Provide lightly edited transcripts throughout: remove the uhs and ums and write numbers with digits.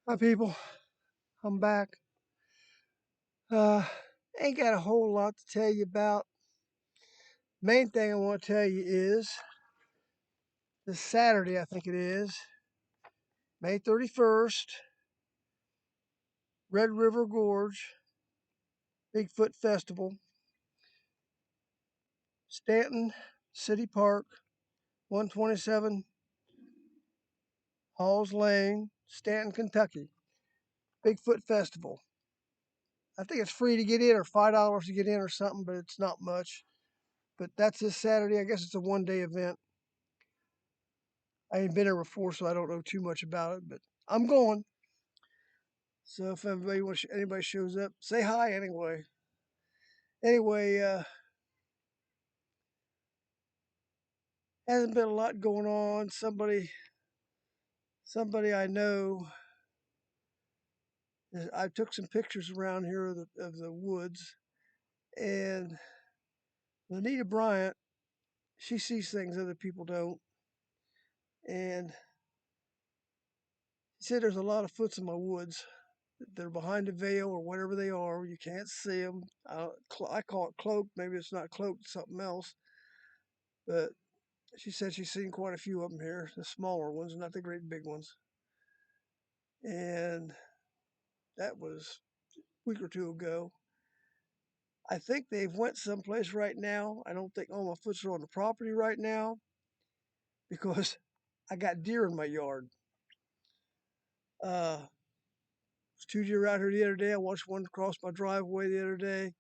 Hi, people. I'm back. Uh, ain't got a whole lot to tell you about. Main thing I want to tell you is this Saturday, I think it is, May 31st, Red River Gorge, Bigfoot Festival, Stanton City Park, 127 Halls Lane, Stanton, Kentucky. Bigfoot Festival. I think it's free to get in or $5 to get in or something, but it's not much. But that's this Saturday. I guess it's a 1 day event. I ain't been there before, so I don't know too much about it, but I'm going. So if anybody shows up, say hi anyway. Anyway, hasn't been a lot going on. Somebody I know. I took some pictures around here of the woods, and Anita Bryant, she sees things other people don't, and she said there's a lot of foots in my woods. They're behind a veil or whatever they are. You can't see them. I call it cloaked. Maybe it's not cloaked, it's something else. But she said she's seen quite a few of them here, the smaller ones, not the great big ones. And that was a week or two ago. I think they've went someplace right now. I don't think all my foots are on the property right now because I got deer in my yard. There's two deer out here the other day. I watched one cross my driveway the other day.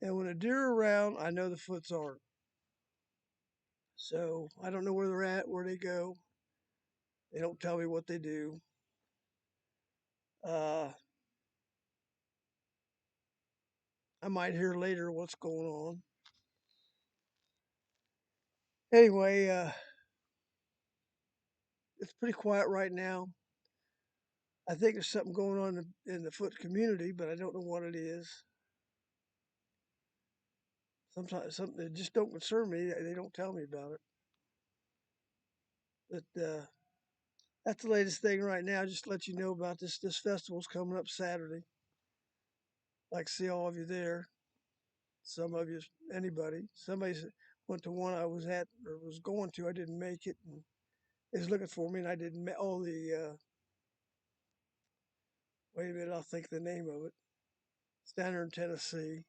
And when a deer are around, I know the foots aren't. So I don't know where they're at, where they go. They don't tell me what they do. Uh, I might hear later what's going on. Anyway, it's pretty quiet right now. I think there's something going on in the foot community, but I don't know what it is. Sometimes something that just don't concern me. They don't tell me about it. But that's the latest thing right now. Just to let you know about this festival's coming up Saturday. I'd like to see all of you there. Some of you, anybody. Somebody went to one I was at or was going to. I didn't make it, and they was looking for me, and I didn't. All the wait a minute, I'll think the name of it. It's down there in Tennessee.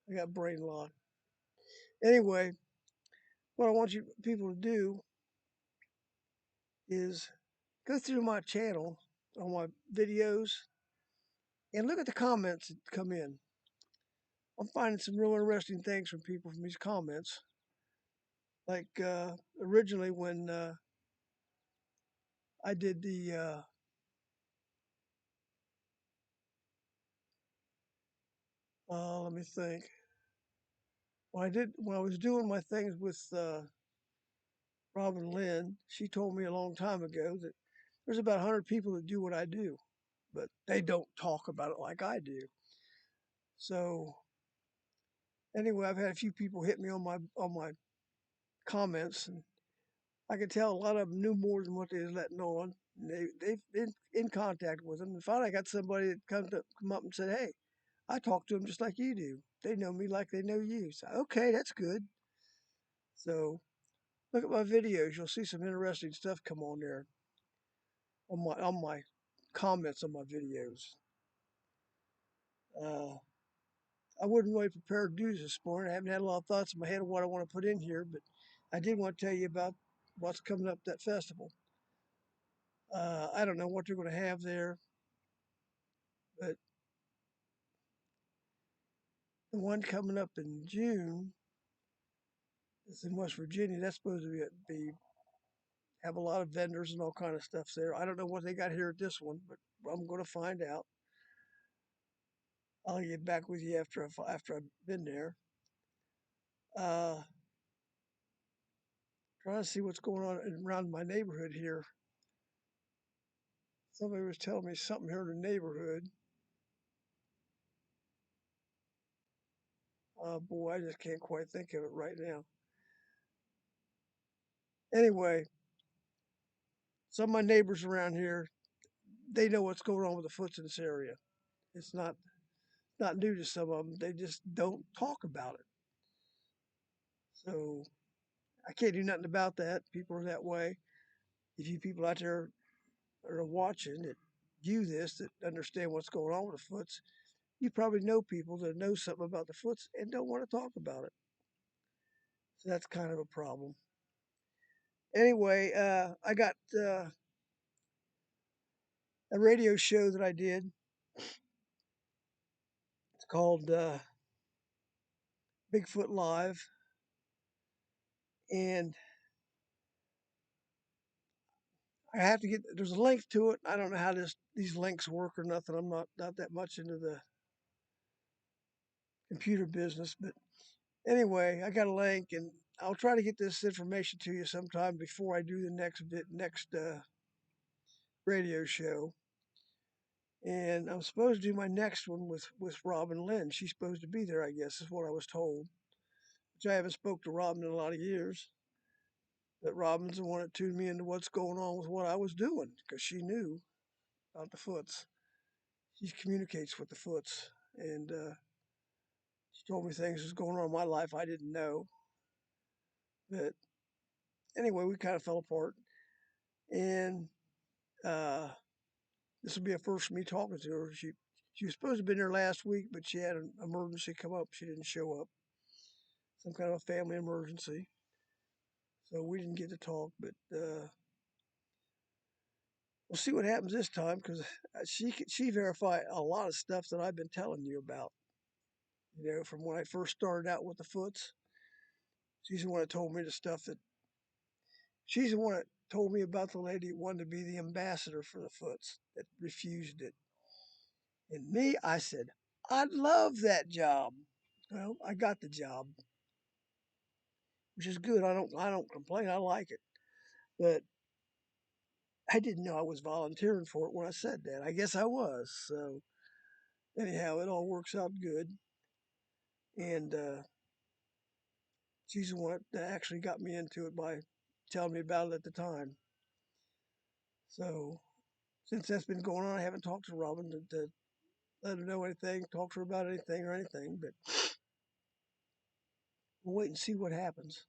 I got brain locked. Anyway, what I want you people to do is go through my channel on my videos and look at the comments that come in. I'm finding some real interesting things from people from these comments. Like originally when I did let me think. When I was doing my things with Robin Lynn, she told me a long time ago that there's about 100 people that do what I do, but they don't talk about it like I do. So anyway, I've had a few people hit me on my comments, and I could tell a lot of them knew more than what they was letting on. And they've been in contact with them. And finally, I got somebody that come up and said, "Hey, I talk to them just like you do. They know me like they know you." So okay, that's good. So look at my videos. You'll see some interesting stuff come on there on my comments on my videos. Uh, I wasn't really prepared to do this morning. I haven't had a lot of thoughts in my head of what I want to put in here, but I did want to tell you about what's coming up at that festival. I don't know what they're going to have there, but the one coming up in June is in West Virginia. That's supposed to be have a lot of vendors and all kind of stuff there. I don't know what they got here at this one, but I'm going to find out. I'll get back with you after I've been there. Uh, Trying to see what's going on around my neighborhood here. Somebody was telling me something here in the neighborhood. Boy, I just can't quite think of it right now. Anyway, some of my neighbors around here, they know what's going on with the Foots in this area. It's not new to some of them. They just don't talk about it. So I can't do nothing about that. People are that way. If you people out there are watching that view this, that understand what's going on with the Foots, you probably know people that know something about the Foots and don't want to talk about it. So that's kind of a problem. Anyway, I got a radio show that I did. It's called Bigfoot Live, and I have to get. There's a link to it. I don't know how these links work or nothing. I'm not that much into the computer business, but anyway, I got a link, and I'll try to get this information to you sometime before I do the next radio show. And I'm supposed to do my next one with Robin Lynn. She's supposed to be there, I guess, is what I was told. Which I haven't spoke to Robin in a lot of years. But Robin's the one that tuned me into what's going on with what I was doing because she knew about the Foots. She communicates with the Foots, and she told me things was going on in my life I didn't know. But anyway, we kind of fell apart, and uh, this will be a first for me talking to her. She was supposed to have been there last week, but she had an emergency come up. She didn't show up, some kind of a family emergency, so we didn't get to talk. But we'll see what happens this time because she verified a lot of stuff that I've been telling you about. You know, from when I first started out with the Foots, she's the one that told me the stuff that she's the one that told me about the lady who wanted to be the ambassador for the Foots that refused it. And me, I said, I'd love that job. Well, I got the job, which is good. I don't complain. I like it. But I didn't know I was volunteering for it when I said that. I guess I was. So anyhow, it all works out good. And she's the one that actually got me into it by telling me about it at the time. So since that's been going on, I haven't talked to Robin to let her know anything, talk to her about anything or anything. But we'll wait and see what happens.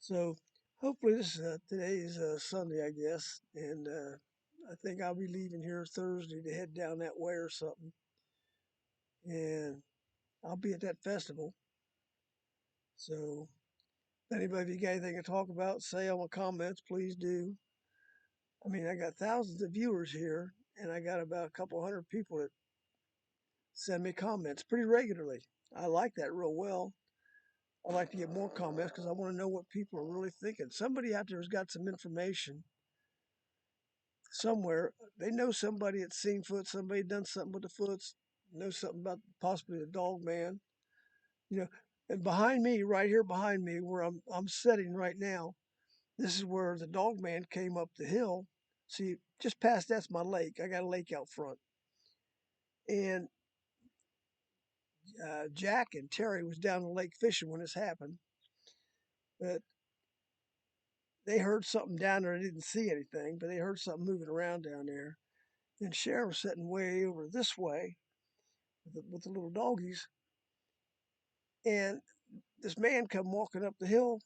So hopefully this today is Sunday, I guess, and I think I'll be leaving here Thursday to head down that way or something, and I'll be at that festival. So if anybody, if you got anything to talk about, say on the comments, please do. I mean, I got thousands of viewers here, and I got about a couple hundred people that send me comments pretty regularly. I like that real well. I like to get more comments because I want to know what people are really thinking. Somebody out there has got some information somewhere. They know somebody that's seen Foot, somebody done something with the Foots, knows something about possibly the dog man. You know, and behind me, right here behind me, where I'm sitting right now, this is where the dog man came up the hill. See, just past that's my lake. I got a lake out front. And Jack and Terry was down the lake fishing when this happened. But they heard something down there. They didn't see anything, but they heard something moving around down there. Then Sharon was sitting way over this way with the little doggies. And this man come walking up the hill,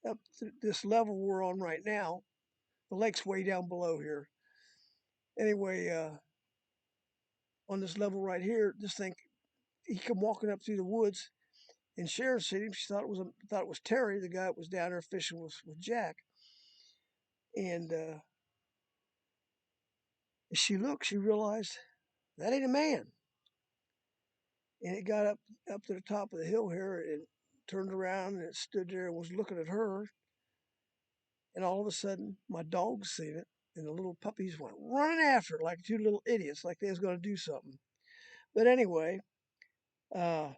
up to this level we're on right now. The lake's way down below here. Anyway, on this level right here, this thing, he come walking up through the woods, and Sharon seen him. She thought it was Terry, the guy that was down there fishing with Jack. And as she looked, she realized that ain't a man. And it got up to the top of the hill here and turned around and it stood there and was looking at her. And all of a sudden, my dogs seen it, and the little puppies went running after it like two little idiots, like they was going to do something. But anyway, uh,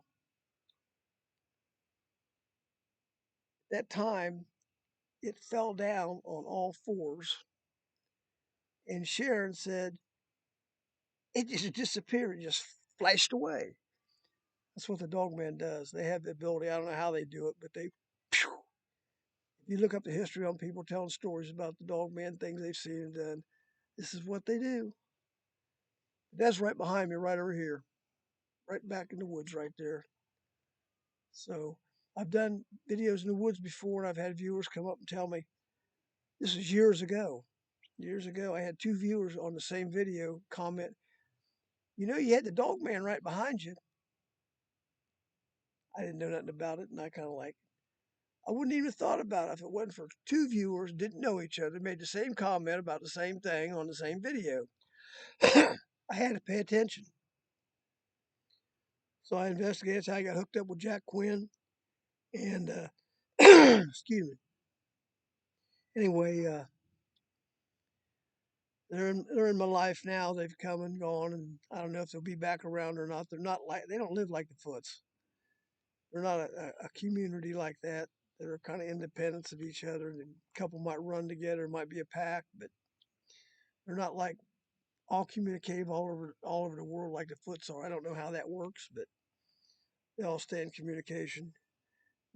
that time it fell down on all fours, and Sharon said it just disappeared, it just flashed away. That's what the dog man does. They have the ability. I don't know how they do it, but they you look up the history on people telling stories about the dogman, things they've seen and done. This is what they do. That's right behind me, right over here, right back in the woods, right there. So I've done videos in the woods before, and I've had viewers come up and tell me this is years ago. Years ago, I had two viewers on the same video comment, you had the dog man right behind you. I didn't know nothing about it, and I kind of like, I wouldn't even have thought about it if it wasn't for two viewers, didn't know each other, made the same comment about the same thing on the same video. I had to pay attention. So I investigated. So I got hooked up with Jack Quinn, and excuse me. Anyway, they're in my life now. They've come and gone, and I don't know if they'll be back around or not. They don't live like the Foots. They're not a community like that. They're kind of independent of each other. The couple might run together, might be a pack, but they're not like all communicative all over the world like the Foots are. I don't know how that works, but they all stay in communication.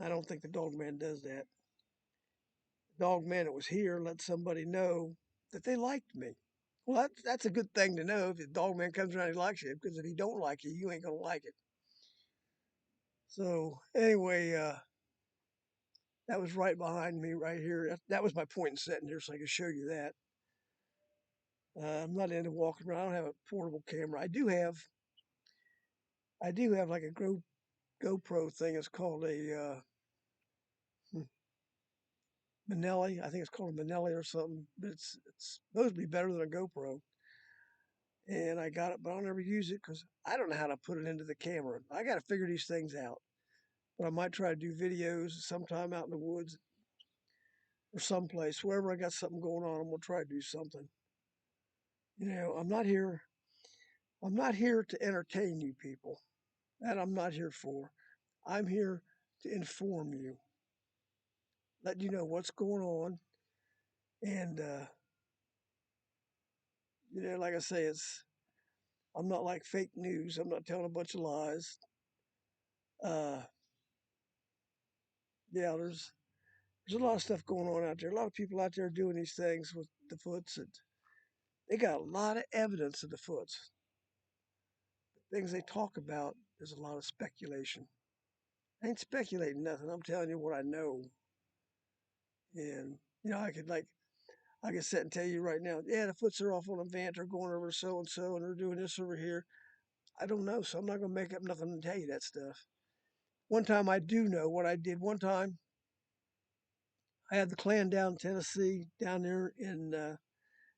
I don't think the dog man does that. The dog man that was here let somebody know that they liked me. Well, that's a good thing to know if the dog man comes around and he likes you, because if he don't like you, you ain't gonna like it. So anyway, that was right behind me, right here. That was my point in setting here, so I could show you that. I'm not into walking around. I don't have a portable camera. I do have like a GoPro thing. It's called a Manelli. I think it's called a Manelli or something. But it's supposed to be better than a GoPro. And I got it, but I'll never use it because I don't know how to put it into the camera. I got to figure these things out. But I might try to do videos sometime out in the woods or someplace, wherever I got something going on. I'm gonna try to do something. I'm not here. I'm not here to entertain you people. That I'm not here for. I'm here to inform you, let you know what's going on, and like I say, I'm not like fake news. I'm not telling a bunch of lies. Uh, yeah, there's a lot of stuff going on out there. A lot of people out there doing these things with the Foots, and they got a lot of evidence of the Foots. Things they talk about, there's a lot of speculation. I ain't speculating nothing. I'm telling you what I know. And I could sit and tell you right now, yeah, the Foots are off on a vent, they're going over to so and so, and they're doing this over here. I don't know, so I'm not gonna make up nothing and tell you that stuff. One time I do know what I did. One time I had the clan down in Tennessee, down there in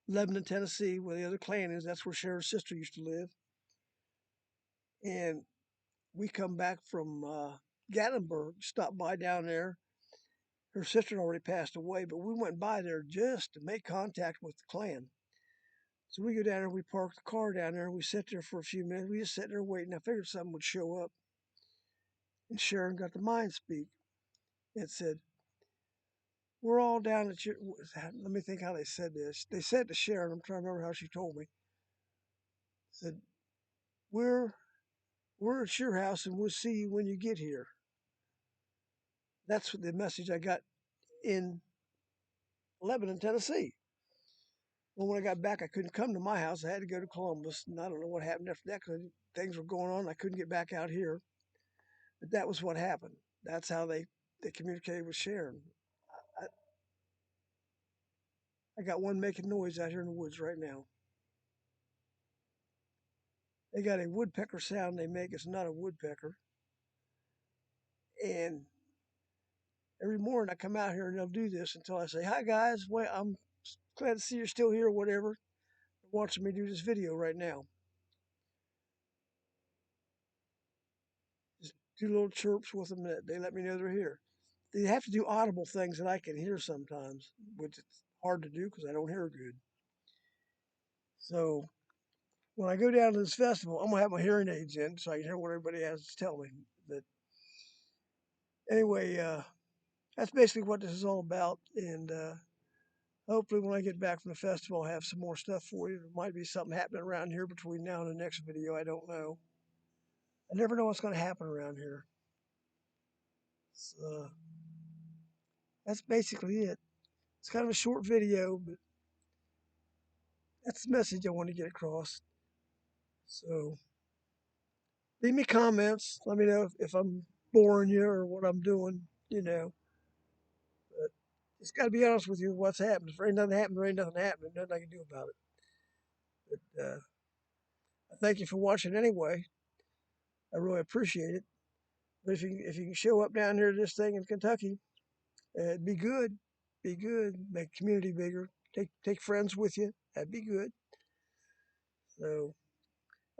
Lebanon, Tennessee, where the other clan is. That's where Sharon's sister used to live. And we come back from Gatlinburg, stopped by down there. Her sister had already passed away, but we went by there just to make contact with the clan. So we go down there, we park the car down there, and we sit there for a few minutes. We just sat there waiting. I figured something would show up. And Sharon got the mind speak. It said, we're all down at your, let me think how they said this. They said to Sharon, I'm trying to remember how she told me, said, we're, we're at your house and we'll see you when you get here. That's the message I got in Lebanon, Tennessee. Well, when I got back, I couldn't come to my house. I had to go to Columbus, and I don't know what happened after that because things were going on. I couldn't get back out here, but that was what happened. That's how they communicated with Sharon. I, I got one making noise out here in the woods right now. They got a woodpecker sound they make. It's not a woodpecker. And every morning I come out here and they'll do this until I say, "Hi guys, well, I'm glad to see you're still here, or whatever. They're watching me do this video right now." Just do little chirps with them that they let me know they're here. They have to do audible things that I can hear sometimes, which it's hard to do because I don't hear good. So when I go down to this festival, I'm gonna have my hearing aids in so I can hear what everybody has to tell me. But anyway, that's basically what this is all about. And hopefully, when I get back from the festival, I'll have some more stuff for you. There might be something happening around here between now and the next video. I don't know. I never know what's going to happen around here. So, that's basically it. It's kind of a short video, but that's the message I want to get across. So leave me comments. Let me know if I'm boring you or what I'm doing, you know. But just got to be honest with you with what's happened. If there ain't nothing happened, there ain't nothing happening. Nothing I can do about it. But I thank you for watching anyway. I really appreciate it. But if you can show up down here to this thing in Kentucky, it'd be good. Be good. Make the community bigger. Take friends with you. That'd be good. So,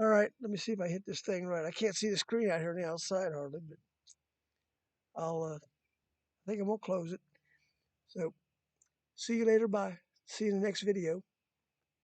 all right. Let me see if I hit this thing right. I can't see the screen out here on the outside hardly, but I'll. I think I'm gonna close it. So, see you later. Bye. See you in the next video.